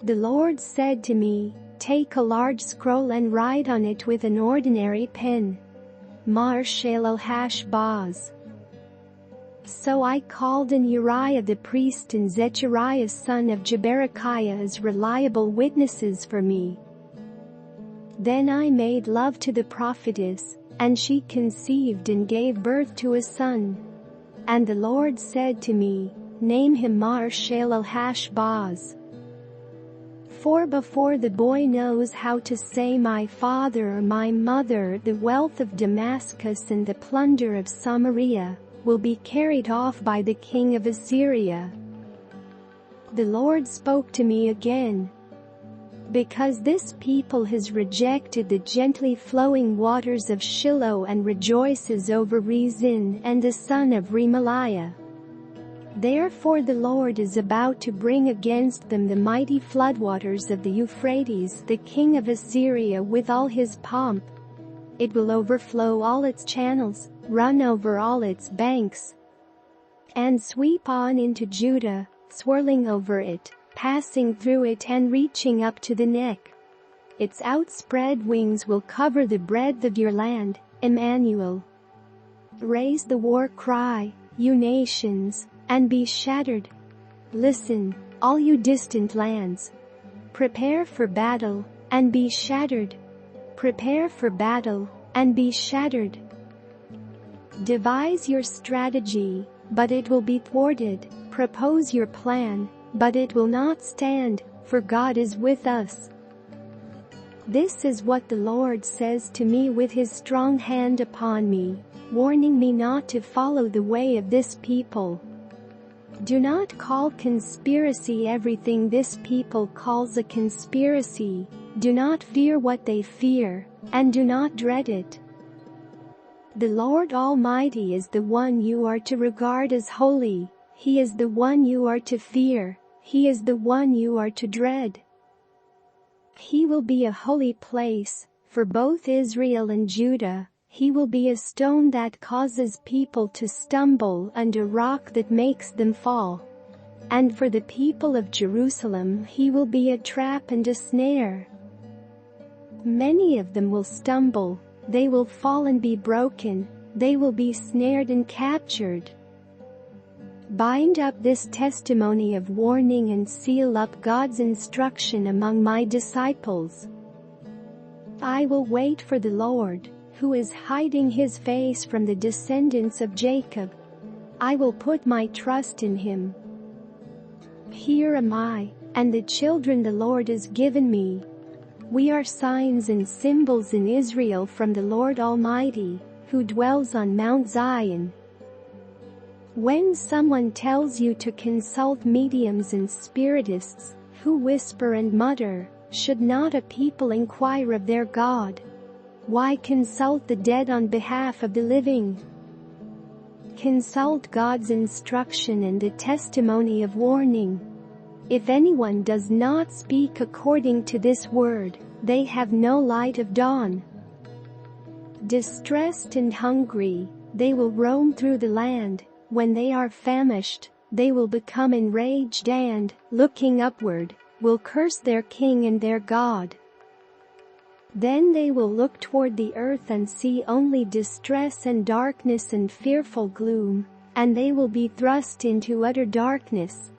The Lord said to me, "Take a large scroll and write on it with an ordinary pen." Maher-Shalal-Hash-Baz. So I called in Uriah the priest and Zechariah son of Jeberekiah as reliable witnesses for me. Then I made love to the prophetess, and she conceived and gave birth to a son. And the Lord said to me, "Name him Maher-Shalal-Hash-Baz. For before the boy knows how to say my father or my mother, the wealth of Damascus and the plunder of Samaria will be carried off by the king of Assyria." The Lord spoke to me again. Because this people has rejected the gently flowing waters of Shiloah and rejoices over Rezin and the son of Remaliah. Therefore the Lord is about to bring against them the mighty floodwaters of the Euphrates, the king of Assyria, with all his pomp. It will overflow all its channels, run over all its banks, and sweep on into Judah, swirling over it, passing through it and reaching up to the neck. Its outspread wings will cover the breadth of your land, Immanuel. Raise the war cry, you nations, and be shattered. Listen, all you distant lands. Prepare for battle, and be shattered. Prepare for battle, and be shattered. Devise your strategy, but it will be thwarted. Propose your plan, but it will not stand, for God is with us. This is what the Lord says to me with his strong hand upon me, warning me not to follow the way of this people. Do not call conspiracy everything this people calls a conspiracy. Do not fear what they fear, and do not dread it. The Lord Almighty is the one you are to regard as holy. He is the one you are to fear. He is the one you are to dread. He will be a holy place for both Israel and Judah. He will be a stone that causes people to stumble and a rock that makes them fall. And for the people of Jerusalem he will be a trap and a snare. Many of them will stumble, they will fall and be broken, they will be snared and captured. Bind up this testimony of warning and seal up God's instruction among my disciples. I will wait for the Lord, who is hiding his face from the descendants of Jacob. I will put my trust in him. Here am I, and the children the Lord has given me. We are signs and symbols in Israel from the Lord Almighty, who dwells on Mount Zion. When someone tells you to consult mediums and spiritists, who whisper and mutter, should not a people inquire of their God? Why consult the dead on behalf of the living? Consult God's instruction and the testimony of warning. If anyone does not speak according to this word, they have no light of dawn. Distressed and hungry, they will roam through the land. When they are famished, they will become enraged and, looking upward, will curse their king and their God. Then they will look toward the earth and see only distress and darkness and fearful gloom, and they will be thrust into utter darkness.